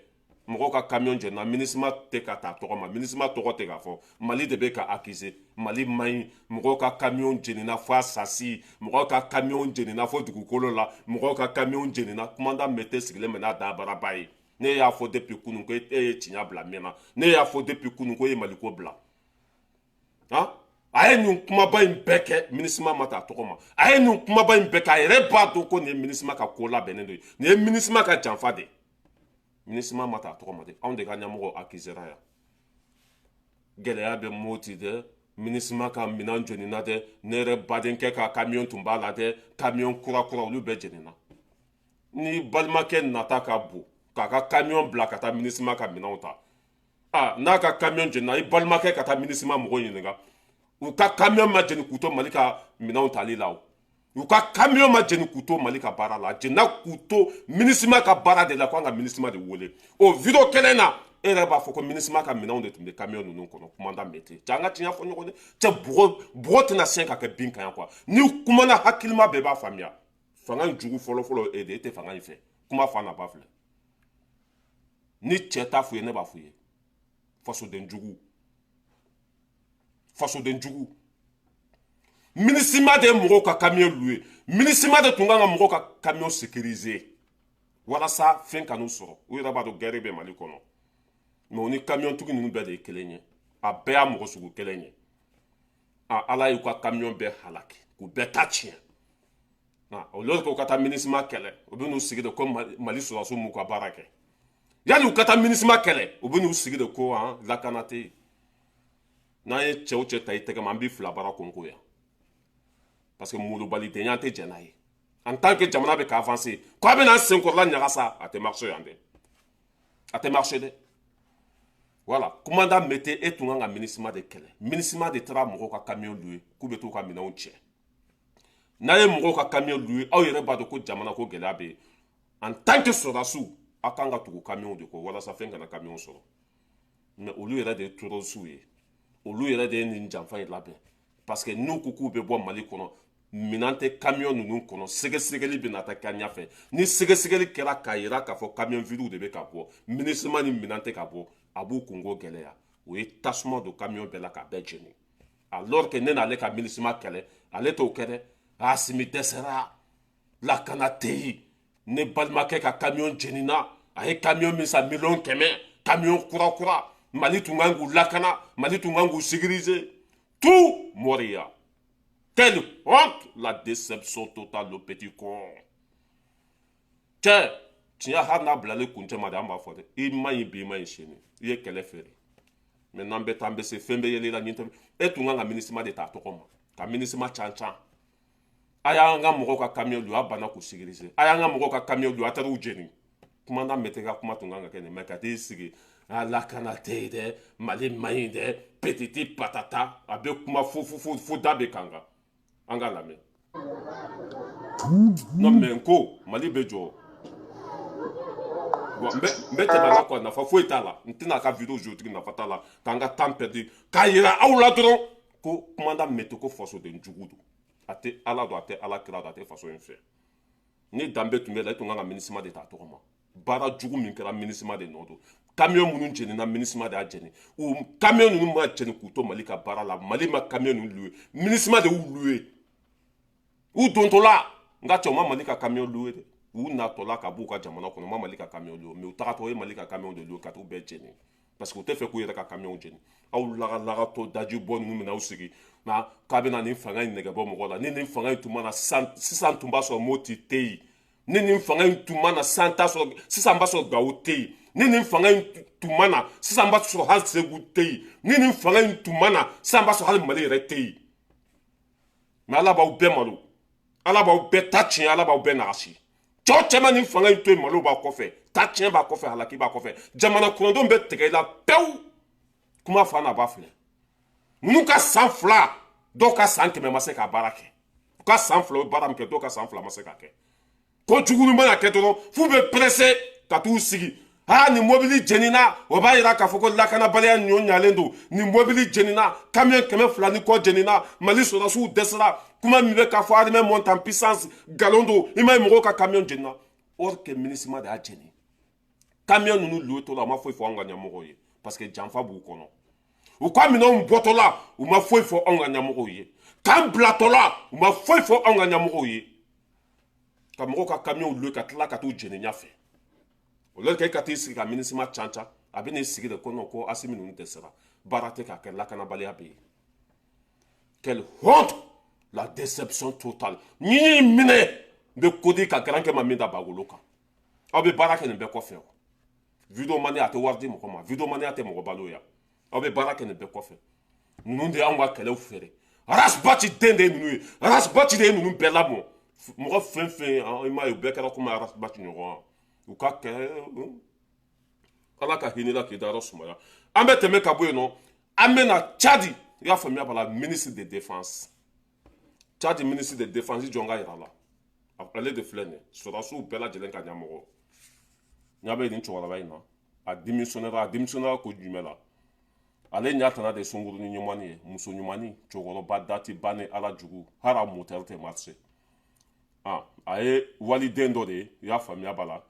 mɔgɔw ka camion jɛnna MINUSMA tɛ ka taa tɔgɔ ma MINUSMA tɔgɔ tɛ k'a fɔ Mali de bɛ ka accuser Mali man ɲi mɔgɔw ka camion jenina fo a sasi mɔgɔw ka camion jenina fo dugukolo la mɔgɔw ka camion jenina commandant Mete sigilen bɛ n'a dabaraba ye ne y'a fɔ depuis kunun ko e ye tiɲɛ bila min na ne y'a fɔ depuis kunun ko e ye Maliko bila a ye nin kumaba in bɛɛ kɛ MINUSMA ma taa tɔgɔ ma a ye nin kumaba in bɛɛ kɛ a yɛrɛ b'a dɔn ko nin ye MINUSMA ka ko labɛnnen de ye nin ye MINUSMA ka janfa de ye MINUSMA ma taa tɔgɔ ma de anw de ka ɲɛmɔgɔ accusera yan gɛlɛya bɛ Moti dɛ MINUSMA ka minɛn jenina dɛ ne yɛrɛ badenkɛ ka camion tun b'a la dɛ camion kura olu bɛɛ jenina ni balimakɛ nata ka bon k'a ka camion bila ka taa MINUSMA ka minɛnw ta n'a ka camion jenina i balimakɛ ka taa MINUSMA mɔgɔw ɲininka u ka camion ma jeni k'u to Mali ka minɛnw tali la o u ka camion ma jeni k'u to Mali ka baara la a jenina k'u to MINUSMA ka baara de la ko an ka MINUSMA de wele o video kelen na e yɛrɛ b'a fɔ ko MINUSMA ka minɛnw de tun bɛ camion ninnu kɔnɔ commandant Mete cɛ an ka tiɲɛ fɔ ɲɔgɔn ye cɛ bɔgɔ tɛna siɲɛ ka kɛ bin kan yan quoi ni kumana hakilima bɛɛ b'a faamuya fanga in jugu fɔlɔ e de e tɛ fanga in fɛ kuma fa na ba filɛ ni cɛ t'a f'u ye ne b'a f'u ye fasoden jugu MINUSMA de ye mɔgɔw ka camion louer MINUSMA de tun kan ka mɔgɔw ka camion sécuriser walasa fɛn ka n'u sɔrɔ u yɛrɛ b'a dɔn guerre bɛ Mali kɔnɔ mais o ni camion tigi ninnu bɛɛ de ye kelen ye a bɛɛ y'a mɔgɔ sugu kelen ye Ala y'u ka camion bɛɛ halaki k'u bɛɛ ta tiɲɛ olu ko ka taa MINUSMA kɛlɛ u bɛ n'u sigi de ko Mali sɔrɔsiw m'u ka baara kɛ yanni u ka taa MINUSMA kɛlɛ u bɛ n'u sigi de ko lakana tɛ yen n'an ye cɛ o cɛ ta i tɛgɛ ma an b'i fila baara konko yan parce que mulubalidenya tɛ jɛn n'a ye en tant que jamana bɛ ka avancer ko a bɛ n'an senkɔrɔla ɲagasa a tɛ marché yan dɛ a tɛ marché dɛ. Voilà, commandant mettez et tout le ministère de quel ministère de tra mɔgɔw ka camion loué k'u bɛ t'u ka minɛnw cɛ. N'a ye mɔgɔw ka camion loué aw yɛrɛ b'a dɔn ko jamana ko gɛlɛya bɛ yen en tant que sɔrɔdasiw a kan ka tugu camion de kɔ walasa fɛn kana camion sɔrɔ mais olu yɛrɛ de ye terrorisiw ye olu yɛrɛ de ye nin janfa in labɛn parce que n'u ko k'u bɛ bɔ Mali kɔnɔ minɛn tɛ camion ninnu kɔnɔ sɛgɛsɛgɛli bɛ na taa kɛ ɲɛfɛ ni sɛgɛsɛgɛli kɛra k'a yira k'a fɔ camion vides de bɛ ka bɔ ministère ni minɛn tɛ ka bɔ a b'u kungo gɛlɛya o ye tasuma don camion bɛɛ la k'a bɛɛ jeni alors que ne n'ale ka ministère kɛlɛ ale t'o kɛ dɛ Asimi dɛsɛra lakana tɛ yen ne balimakɛ ka camion jenina a ye camion min san 100 camion kura Mali tun kan k'u lakana Mali tun kan k'u sécuriser tout moriya. Quelle honte, la déception totale, le petit con. Tiens, tu as hâte de blâmer contre madame Bafode. Il m'a eu bien enchaîné. Il est qu'elle est ferrée. Maintenant, Betambe se fait payer la nuit. Et tout le monde a ministre de Tatokoma. Le ministre de Chanchan. Aya nga moko ka camion lui a bana ko sécuriser. Aya nga moko ka camion lui a taru jeni. Commandant meteka kuma tunga nga kene makati sigi. La kanate de Mali mainde petiti patata abe kuma fu dabe kanga. Anga lame. Non mais nko Mali bejo. Bon mbete bana ko na fa fo etala. Ntina ka vidéo aujourd'hui na fatala kanga temps perdu. Kayira awla dron ko commandant meteko force de njugudu. Ate ala do ate ala kira do ate façon fait. Ni dambe tumbe la tunga ministère de Tatokoma. Bara jugu min kɛra ministère de Nodo. Camion minnu jeni na ministère de Adjeni. Ou camion ninnu ma jeni kuto Mali ka bara la. Mali ma camion ninnu loué. Ministère de ou loué. Ou dontola. Nga choma Mali ka camion loué de. Ou natola ka bu ka jamana kono ma Mali ka camion loué. Mais ou tagato ye Mali ka camion de loué ka to be jeni. Parce que ou te fait ko yera ka camion jeni. Aw laga to daju bon nu na usigi. Na kabina ni fanga ni nega bo mo la. Ni fanga tuma na 600 tumba so moti tei. Ni fanga tuma na 100 so 600 ba so gautei. Ni fanga tuma na 600 ba so hal segutei. Ni fanga tuma na 100 ba so hal Mali retei. Mais ala ba ube malu. Ala ba ube tachin ala ba ube nashi. Chema ni fanga to malu ba kofe. Tachin ba kofe halaki ba kofe. Jamana kundo be tege la pew. Kuma fana ba fle. Nous ka san fla do ka san keme mase ka barake ka san fla baram ke do ka san fla mase ka ke ko jugunu mana ke do fu be pressé ka tu sigi ha ni mobili jenina o ba ira ka foko la kana bale nyo nyalendo ni mobili jenina camion keme fla ni ko jenina Mali so su desra kuma mi be ka fo arme monte en puissance galondo ima mo ka camion jenina or que ministère de Adjeni camion nous loué to la ma fo nganya mo ye parce que janfa bu kono ou quoi minon botola ou ma foi fo onga nyamoye kam blatola ou ma foi fo onga nyamoye kam ko ka camion le ka tla ka to jene nyafe o le ka ti sika ministre chancha abine sigi de kono ko asimi nu desera barate ka la kana balia be quelle honte la déception totale ni mine de kodi ka grand ke maminda bagoloka obe barake ne be ko fe video mani ate wardi mo koma video mani ate mo baloya aw bɛ baara kɛ nin bɛɛ kɔfɛ ninnu de y'anw ka kɛlɛw feere arasibati den de ye ninnu ye arasibati de ye ninnu bɛɛ lamɔ mɔgɔ fɛn fɛn i m'a ye u bɛɛ kɛra komi arasibati ɲɔgɔn u ka kɛ ala ka hinɛ la k'i da yɔrɔ sumaya an bɛ tɛmɛ ka bɔ yen nɔ an bɛ na Tchadi i y'a faamuya b'a la ministre de défense Tchadi ministre de défense jɔn ka yira la ale de filɛ nin ye sɔrɔdasiw bɛɛ lajɛlen ka ɲɛmɔgɔ n y'a bɛ nin cɛkɔrɔba in na a démissionnera ko jumɛn la ale ɲa tana de sungurunin ɲumani ye muso ɲumani cɛkɔrɔba dati bane ala jugu hara moteur tɛ marché a ye waliden dɔ de ye i y'a faamuya b'a la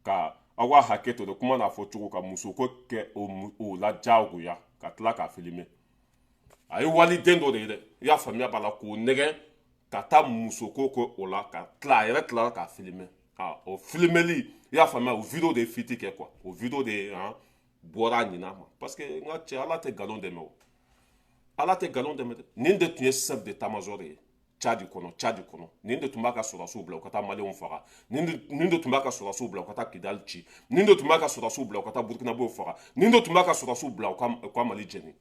ka aw ka hakɛ to de kuma n'a fɔ cogo ka muso ko kɛ o la diyagoya ka tila k'a filmer a ye waliden dɔ de ye dɛ i y'a faamuya b'a la k'o nɛgɛ ka taa muso ko o la ka tila a yɛrɛ tilala k'a filmer o filmeli i y'a faamuya o vidéo de fiti kɛ quoi o vidéo de bɔra ɲina ma parce que n ka cɛ ala tɛ nkalon dɛmɛ o ala tɛ nkalon dɛmɛ dɛ nin de tun ye chef d'état-major ye Tchadi kɔnɔ nin de tun b'a ka sɔrɔdasiw bila u ka taa maliyɛnw faga nin de tun b'a ka sɔrɔdasiw bila u ka taa Kidali ci nin de tun b'a ka sɔrɔdasiw bila u ka taa Burukinabew faga nin de tun b'a ka sɔrɔdasiw bila u ka Mali jɛni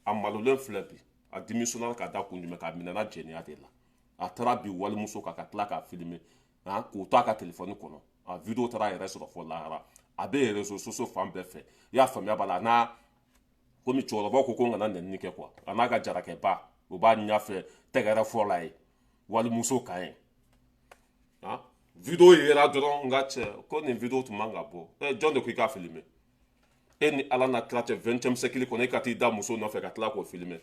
a malolen filɛ bi a démissionnera ka da kun jumɛn k'a minɛna jɛniya de la a taara bi walimuso kan ka tila k'a filmer k'o to a ka téléphone kɔnɔ a vidéo taara a yɛrɛ sɔrɔ fɔ lahara a bɛ réseaux sociaux fan bɛɛ fɛ i y'a faamuya b'a la n'a komi cɛkɔrɔbaw ko n kana nɛnini kɛ quoi a n'a ka jarakɛba o b'a ɲɛfɛ tɛgɛrɛ fɔla ye walimuso kan ye video yera dɔrɔn n ka cɛ ko nin video tun man ka bɔ jɔn de ko i k'a filmer e ni ala na tila cɛ 20e siècle kɔnɔ e ka t'i da muso nɔfɛ ka tila k'o filmer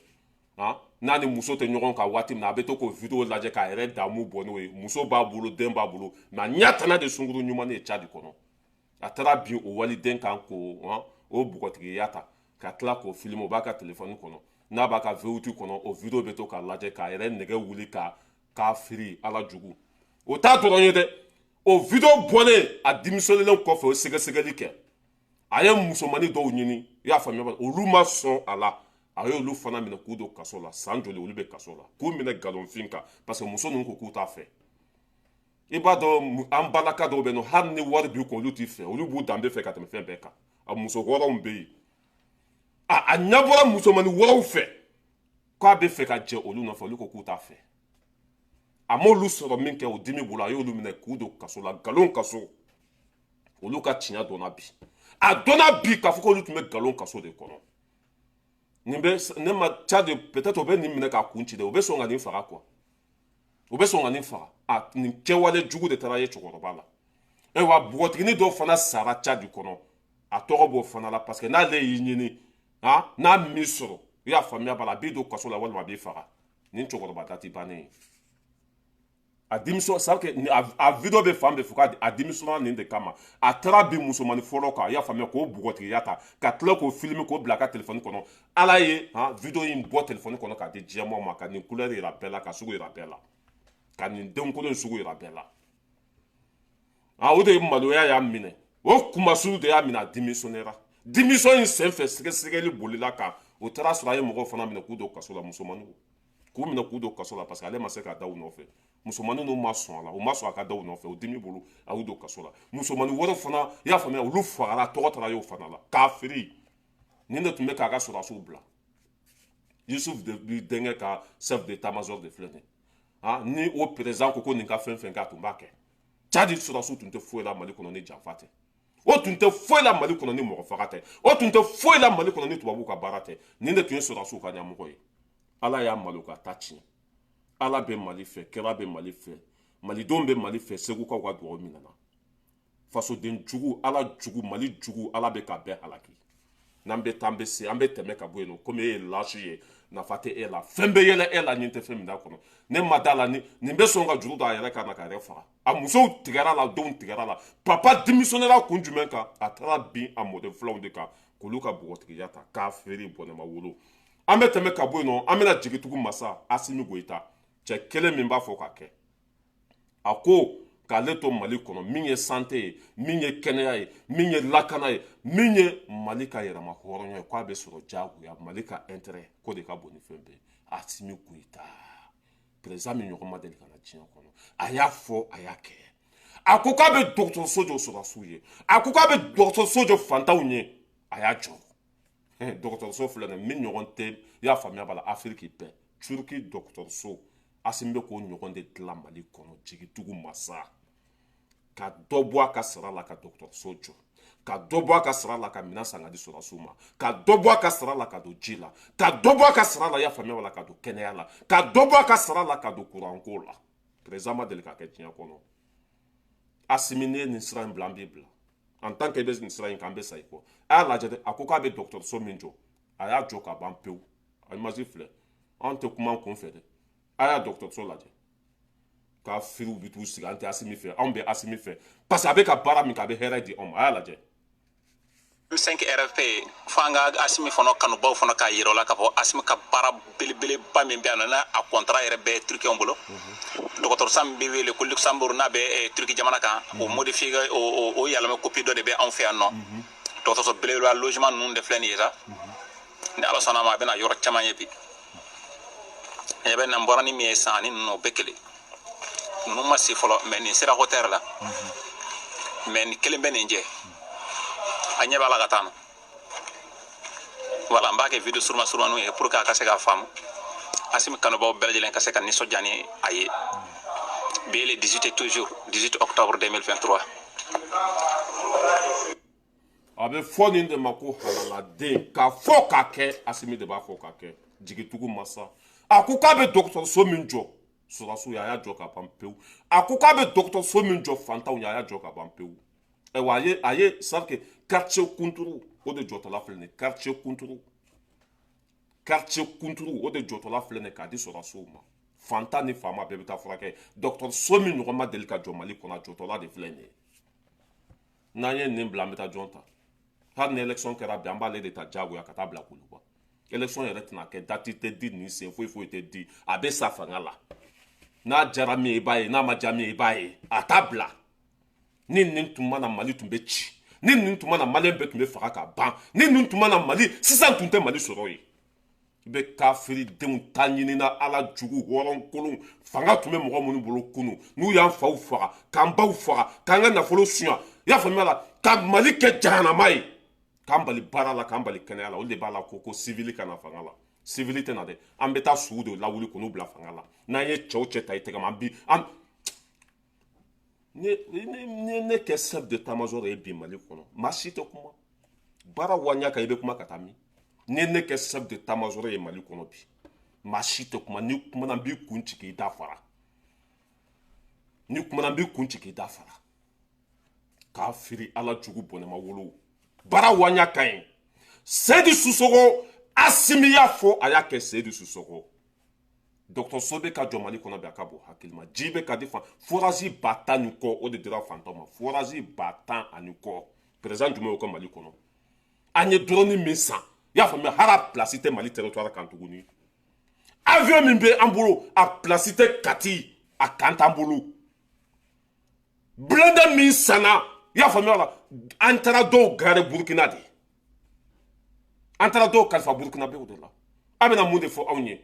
n'a ni muso tɛ ɲɔgɔn kan waati min na a bɛ to k'o video lajɛ k'a yɛrɛ damu bɔ n'o ye muso b'a bolo den b'a bolo mais a ɲɛ tana de sunkuru ɲuman ye Tchad kɔnɔ a taara bin o waliden kan k'o o bugɔtigiya ta ka tila k'o filmer o b'a ka téléphone kɔnɔ n'a b'a ka VOT kɔnɔ o video bɛ to k'a lajɛ k'a yɛrɛ nɛgɛ wuli k'a firi ala jugu o t'a dɔrɔn ye dɛ o video bɔlen a démissionnelen kɔfɛ o sɛgɛsɛgɛli kɛ a ye musomanin dɔw ɲini i y'a faamuya olu ma sɔn a la a y'olu fana minɛ k'u don kaso la san joli olu bɛ kaso la k'u minɛ nkalonfin kan parce que muso ninnu ko k'u t'a fɛ i b'a dɔn an balaka dɔw bɛ yen nɔ hali ni wari b'u kun olu t'i fɛ olu b'u danbe fɛ ka tɛmɛ fɛn bɛɛ kan a muso wɔɔrɔw bɛ yen a ɲɛbɔra musomanin wɔɔrɔw fɛ k'a bɛ fɛ ka jɛ olu nɔfɛ olu ko k'u t'a fɛ a m'olu sɔrɔ min kɛ o dimi bolo a y'olu minɛ k'u don kaso la nkalon kaso olu ka tiɲɛ dɔnna bi a dɔnna bi k'a fɔ k'olu tun bɛ nkalon kaso de kɔnɔ nin bɛ ne ma Tchad peut-être o bɛ nin minɛ k'a kun ci dɛ o bɛ sɔn ka nin faga quoi o bɛ sɔn ka nin faga nin kɛwale jugu de taara ye cɛkɔrɔba la wa bɔgɔtigini dɔw fana sara Tchad kɔnɔ a tɔgɔ b'o fana la parce que n'ale y'i ɲini n'a min sɔrɔ i y'a faamuya b'a la a b'i don kaso la walima a b'i faga nin cɛkɔrɔba ta ti bannen ye a démission ça que a video bɛ fan bɛɛ fɔ k'a démissionna nin de kama a taara bi musomanin fɔlɔ kan i y'a faamuya k'o bugɔtigiya ta ka tila k'o filmer k'o bila a ka téléphone kɔnɔ ala ye video in bɔ téléphone kɔnɔ k'a di diɲɛmɔgɔw ma ka nin couleur yira bɛɛ la ka sugu yira bɛɛ la ka nin denkolon sugu yira bɛɛ la o de ye maloya y'a minɛ o kumasuru de y'a minɛ a démissionnera démission in senfɛ sɛgɛsɛgɛli bolila kan o taara sɔrɔ a ye mɔgɔw fana minɛ k'u don kaso la musomaninw k'u minɛ k'u don kaso la parce que ale ma se ka da u nɔfɛ musomanin ninnu ma sɔn a la u ma sɔn a ka da u nɔfɛ o dimi bolo a y'u don kaso la musomanin wɛrɛw fana i y'a faamuya olu fagara tɔgɔ taara y'o fana la k'a firi nin de tun bɛ k'a ka sɔrɔdasiw bila Yusuf denkɛ ka chef d'état-major de filɛ nin ni o président ko nin ka fɛn fɛn kɛ a tun b'a kɛ Tchad sɔrɔdasiw tun tɛ foyi la Mali kɔnɔ ni janfa tɛ o tun tɛ foyi la Mali kɔnɔ ni mɔgɔ faga tɛ o tun tɛ foyi la Mali kɔnɔ ni tubabuw ka baara tɛ nin de tun ye sɔrɔdasiw ka ɲɛmɔgɔ ye ala y'a malo ka ta tiɲɛ ala bɛ Mali fɛ kɛra bɛ Mali fɛ malidenw bɛ Mali fɛ segukaw ka dugawu minɛna fasoden jugu ala jugu Mali jugu ala bɛ ka bɛɛ halaki n'an bɛ taa an bɛ se an bɛ tɛmɛ ka bɔ yen nɔ komi e ye lâche ye nafa tɛ e la fɛn bɛ yɛlɛ e la nin tɛ fɛn min d'a kɔnɔ ne ma da la nin bɛ sɔn ka juru da a yɛrɛ kan na k'a yɛrɛ faga a musow tigɛra la denw tigɛra la papa démissionnera kun jumɛn kan a taara bin a mɔden filaw de kan k'olu ka bɔgɔtigiya ta k'a feere bɔnɛma wolo an bɛ tɛmɛ ka bɔ yen nɔ an bɛna jigin tugun masa Asimi Goyita cɛ kelen min b'a fɔ ka kɛ a ko k'ale to Mali kɔnɔ min ye santé ye min ye kɛnɛya ye min ye lakana ye min ye Mali ka yɛrɛma hɔrɔnya ye k'a bɛ sɔrɔ diyagoya Mali ka intérêt ko de ka bon ni fɛn bɛɛ Asimi Goyita président min ɲɔgɔn ma deli ka na diɲɛ kɔnɔ a y'a fɔ a y'a kɛ a ko k'a bɛ dɔgɔtɔrɔso jɔ sɔrɔdasiw ye a ko k'a bɛ dɔgɔtɔrɔso jɔ fantanw ye a y'a jɔ dɔgɔtɔrɔso filɛ nin min ɲɔgɔn tɛ i y'a faamuya b'a la Afiriki bɛɛ Turki dɔgɔtɔrɔso Asimi bɛ k'o ɲɔgɔn de dilan Mali kɔnɔ jigitugu masa ka dɔ bɔ a ka sara la ka dɔgɔtɔrɔso jɔ ka dɔ bɔ a ka sara la ka minɛn san ka di sɔrɔdasiw ma ka dɔ bɔ a ka sara la ka don ji la ka dɔ bɔ a ka sara la i y'a faamuya b'a la ka don kɛnɛya la ka dɔ bɔ a ka sara la ka don kuranko la président ma deli k'a kɛ diɲɛ kɔnɔ Asimi ne ye nin sira in bila an b'i bila en tant que i bɛ nin sira in kan an bɛ sa i kɔ a y'a lajɛ dɛ a ko k'a bɛ dɔgɔtɔrɔso min jɔ a y'a jɔ ka ban pewu a image filɛ an tɛ kuma an kun fɛ dɛ a y'a dɔgɔtɔrɔso lajɛ k'a firiw bɛ t'u sigi an tɛ Asimi fɛ anw bɛ Asimi fɛ parce que a bɛ ka baara min kɛ a bɛ hɛrɛ di anw ma a y'a lajɛ 5 RFP fo an ka Asimi fana kanubaw fana k'a yira o la k'a fɔ Asimi ka baara belebeleba min bɛ yan nɔ n'a contrat yɛrɛ bɛ Turkiɲɛnw bolo dɔgɔtɔrɔso min bɛ wele ko Luxembourg n'a bɛ Turki jamana kan o modifié o yɛlɛma copie dɔ de bɛ anw fɛ yan nɔ dɔgɔtɔrɔso belebeleba logement ninnu de filɛ nin ye sa ni Ala sɔnna ma a bɛna yɔrɔ caman ye bi ɲɛ bɛ nan bɔra ni min ye san ani ninnu o bɛɛ kelen ninnu ma se fɔlɔ mais nin sera hôtel la mais nin kelen bɛ nin jɛ a ɲɛ b'a la ka taa nɔ voilà n b'a kɛ video surumaniw ye pour que a ka se k'a faamu Asimi kanubaw bɛɛ lajɛlen ka se ka nisɔndiya ni a ye bi le 18 toujours 18 octobre 2023 a bɛ fɔ nin de ma ko halaladen k'a fɔ k'a kɛ Asimi de b'a fɔ k'a kɛ jigitugu masa a ko k'a bɛ dɔgɔtɔrɔso min jɔ Sɔrɔdasiw ye a y'a jɔ ka ban pewu a ko k'a bɛ dɔgɔtɔrɔso min jɔ fantanw ye a y'a jɔ ka ban pewu ayiwa a ye sarike quartier kunturu o de jɔtɔla filɛ nin ye quartier kunturu o de jɔtɔla filɛ nin ye k'a di sɔrɔdasiw ma fantan ni faama bɛɛ bɛ taa furakɛ dɔgɔtɔrɔso min ɲɔgɔn ma deli ka jɔ Mali kɔnɔ a jɔtɔla de filɛ nin ye n'an ye nin bila an bɛ taa jɔn ta hali ni élection kɛra bi an b'ale de ta diyagoya ka taa bila kuluba élection yɛrɛ tɛna kɛ date tɛ di nin sen foyi foyi tɛ di a bɛ sa fanga la n'a jara min ye i b'a ye n'a ma ja min ye i b'a ye a t'a bila ni nin tun mana Mali tun bɛ ci ni nin tun mana Maliyɛn bɛɛ tun bɛ faga ka ban ni nin tun mana Mali sisan tun tɛ Mali sɔrɔ ye i bɛ kafiridenw ta ɲinina ala jugu hɔrɔn kolon fanga tun bɛ mɔgɔ minnu bolo kunu n'u y'an faw faga k'an baw faga k'an ka nafolo suɲa i y'a faamuya la ka Mali kɛ jahanama ye k'an bali baara la k'an bali kɛnɛya la olu de b'a la ko civil kana fanga la civil tɛ na dɛ an bɛ taa sugu de lawuli k'u bila fanga la n'an ye cɛw cɛ ta i tɛgɛ ma an ne kɛ chef d'état-major ye bi Mali kɔnɔ maa si tɛ kuma baara waɲa kan i bɛ kuma ka taa min ni ne kɛ chef d'état-major ye Mali kɔnɔ bi maa si tɛ kuma ni kumana n b'i kun ci k'i da fara ni kumana n b'i kun ci k'i da fara k'a firi ala jugu bɔnɛma wolo baara waɲa ka ɲi Seyidu Sisoko Asimi y'a fɔ a y'a kɛ Seyidu Sisoko dɔgɔtɔrɔso bɛ ka jɔ Mali kɔnɔ bi a ka bon hakili ma ji bɛ ka di fan forage 10,000 ni kɔ o de dira fantanw ma forage 10,000 ani kɔ président jumɛn y'o kɛ Mali kɔnɔ an ye drone min san i y'a faamuya hali a place tɛ Mali territoire kan tuguni avion min bɛ an bolo a place tɛ Kati a kan t'an bolo blindé min sanna i y'a faamuya la an taara dɔw gare Burkina de an taara dɔw kalifa Burkina bɛɛ o de la a bɛna mun de fɔ anw ye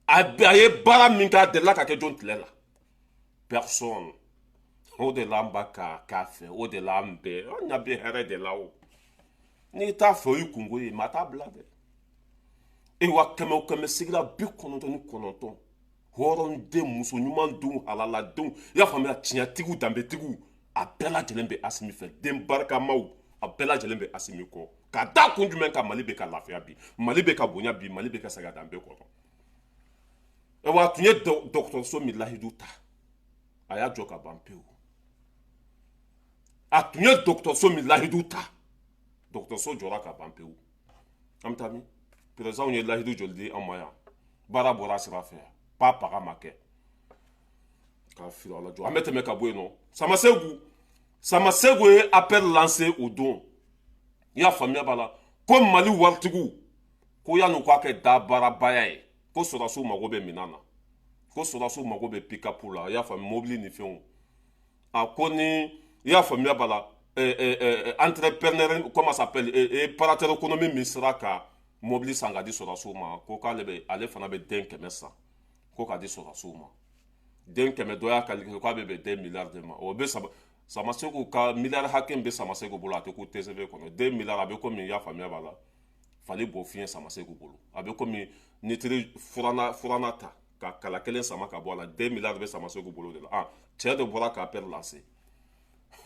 a ye baara min kɛ a delila ka kɛ jɔn tile la personne o de la an b'a k'a fɛ o de la an bɛɛ an ɲa bɛ hɛrɛ de la o n'i t'a fɛ o y'i kungo ye maa t'a bila dɛ e wa kɛmɛ o kɛmɛ sigira 99 hɔrɔnden muso ɲuman denw halaladenw i y'a faamuya tiɲɛtigiw danbetigiw a bɛɛ lajɛlen bɛ Asimi fɛ den barikamaw a bɛɛ lajɛlen bɛ Asimi kɔ ka da kun jumɛn kan Mali bɛ ka lafiya bi Mali bɛ ka bonya bi Mali bɛ ka segin a danbe kɔrɔ wa tun ye dɔgɔtɔrɔso min lahidu ta a y'a jɔ ka ban pewu a tun ye dɔgɔtɔrɔso min lahidu ta dɔgɔtɔrɔso jɔra ka ban pewu an bɛ taa min président ye lahidu joli di an ma yan baara bɔra sira fɛ pa paga ma kɛ k'a fili ala jɔ an bɛ tɛmɛ ka bɔ yen nɔ Samasego ye appel lancé o don i y'a faamuya b'a la ko Mali waritigiw ko yan'u k'a kɛ da baarabaya ye ko sɔrɔdasiw mago bɛ minan na ko sɔrɔdasiw mago bɛ pick-up la i y'a faamu mobili ni fɛnw a ko ni i y'a faamuya b'a la entrepreneur comment ça s'appelle opérateur économique min sera ka mobili san ka di sɔrɔdasiw ma ko k'ale fana bɛ den 100 san ko k'a di sɔrɔdasiw ma den 100 dɔ y'a calculé k'a bɛ bɛn 2 milliards de ma o bɛ Samasego ka miliyari hakɛ min bɛ Samasego bolo a tɛ ko TCV kɔnɔ 2 milliards a bɛ komi i y'a faamuya b'a la fali bɔ fiɲɛ Samasego bolo a bɛ komi nitiri furanna ta ka kala kelen sama ka bɔ a la 2 milliards bɛ Samasego bolo de la cɛ de bɔra k'a appel lancé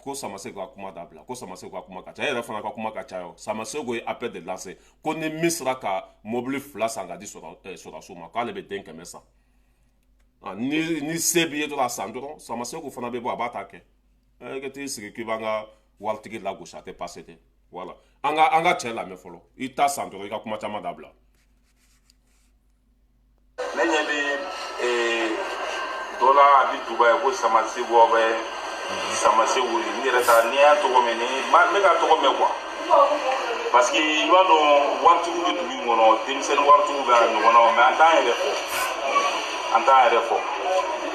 ko Samasego ka kuma dabila ko Samasego ka kuma ka ca e yɛrɛ fana ka kuma ka ca yɔ Samasego ye appel de lancé ko ni min sera ka mobili 2 san ka di sɔrɔdasiw ma k'ale bɛ den 100 san ni se b'i ye dɔrɔn a san dɔrɔn Samasego fana bɛ bɔ a b'a ta kɛ ka t'i sigi k'i b'an ka waritigi lagosi a tɛ passé tɛ voilà an ka cɛ lamɛn fɔlɔ i ta san dɔrɔn i ka kuma caman dabila. ne ɲɛ bɛ dɔ la a bɛ Dubaï ko Samasego bɛ Samasego n yɛrɛ ta n'i y'a tɔgɔ mɛn n bɛ ka tɔgɔ mɛn quoi parce que i b'a dɔn waritigiw bɛ dugu in kɔnɔ denmisɛnnin waritigiw bɛ a ɲɔgɔnnaw mais an t'an yɛrɛ fɔ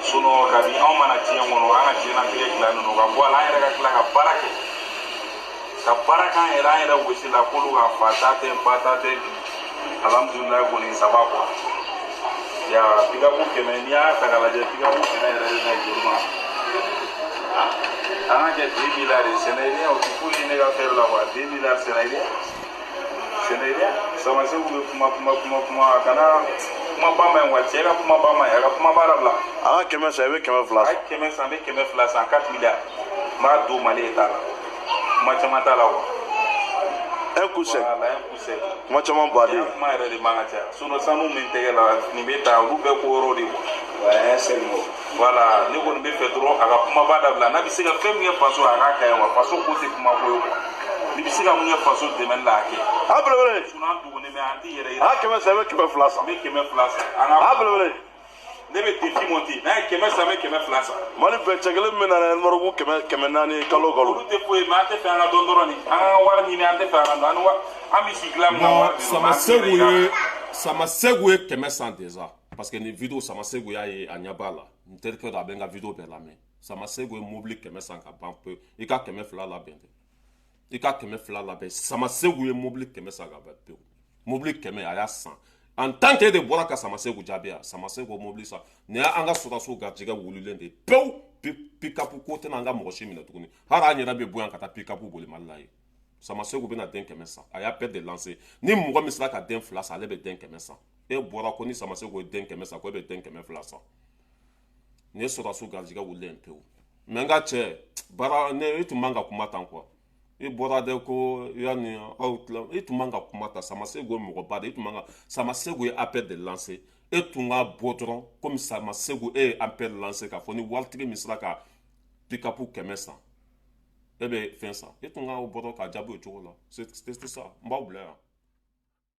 sinon kabi anw mana diɲɛ kɔnɔ an ka diɲɛlatigɛ dilannen don ka bɔ a la an yɛrɛ ka tila ka baara kɛ an yɛrɛ gosi la k'olu ka fa ta tɛ ba ta tɛ alhamdulilayi kɔni saba quoi ya pick-up 100 n'i y'a ta k'a lajɛ pick-up 100 yɛrɛ bɛ joli ma an ka kɛ 2 milliards sénégaliens o tɛ foyi ye ne ka fɛn la quoi 2 milliards sénégaliens Samasego bɛ kuma a kana kuma ba ma ye wa cɛ ka kuma ba ma ye a ka kuma baara bila a ka 100 san i bɛ 100 fila san a ye 100 san n bɛ 100 fila san 4 milliards n b'a don Mali État la kuma caman t'a la wa. Un coup sec. Voilà, un coup sec. Kuma caman baden. Kuma yɛrɛ de man ka caya sinon sanu min tɛgɛ la nin bɛ ta olu bɛɛ ko yɔrɔ de quoi. Ouais, c'est bon. Voilà, ne kɔni bɛ fɛ dɔrɔn a ka kumaba dabila n'a bɛ se ka fɛn min kɛ faso a k'a kɛ wa faso ko tɛ kuma ko ye quoi. Ni bɛ se ka mun kɛ faso dɛmɛli la a kɛ. A belebele. sinon an duguni bɛ an tɛ yɛrɛ yira. A kɛmɛ san i bɛ kɛmɛ fila san. N bɛ kɛmɛ fila san. An ka. A belebele. Ne bɛ défi monter n'a ye kɛmɛ san n bɛ kɛmɛ fila san. Mali bɛɛ cɛ kelen min bɛ na ɛlmɔrɔgu kɛmɛ naani kalo kalo. Olu tɛ foyi mais an tɛ fɛ an ka dɔn dɔrɔn ni an ka wari ɲini an tɛ fɛ an ka dɔn an bɛ si dilan min na wari de don. Samasego ye kɛmɛ san déjà parce que ni vidéo Samasego y'a ye a ɲɛ b'a la n terikɛ dɔ a bɛ n ka vidéo bɛɛ lamɛn Samasego ye mobili kɛmɛ san ka ban pewu i ka kɛmɛ fila labɛn tɛ i ka kɛmɛ fila labɛn Samasego ye mobili kɛmɛ san ka ban pewu mobili kɛmɛ a y'a san en tant que e de bɔra ka Samasego jaabi yan Samasego mobili san nin y'an ka sɔrɔdaso garijɛgɛ wulilen de ye pewu pick-up ko tɛna an ka mɔgɔ si minɛ tuguni hali an yɛrɛ bɛ bɔ yan ka taa pick-up boli Mali la ye Samasego bɛna den kɛmɛ san a y'a bɛɛ de lancer ni mɔgɔ min sera ka den fila san ale bɛ den kɛmɛ san e bɔra ko ni Samasego ye den kɛmɛ san ko e bɛ den kɛmɛ fila san nin ye sɔrɔdaso garijɛgɛ wulilen pewu mais n ka cɛ baara ne e tun man ka kuma tan quoi i bɔra de ko yanni aw tila e tun man ka kuma tan Samasego ye mɔgɔba de e tun man ka Samasego ye appel de lancer e tun ka bɔ dɔrɔn komi Samasego e ye appel lancer k'a fɔ ni waritigi min sera ka pick-up kɛmɛ san e bɛ fɛn san e tun ka bɔ dɔrɔn k'a jaabi o cogo la c'est ça n b'aw bila yan.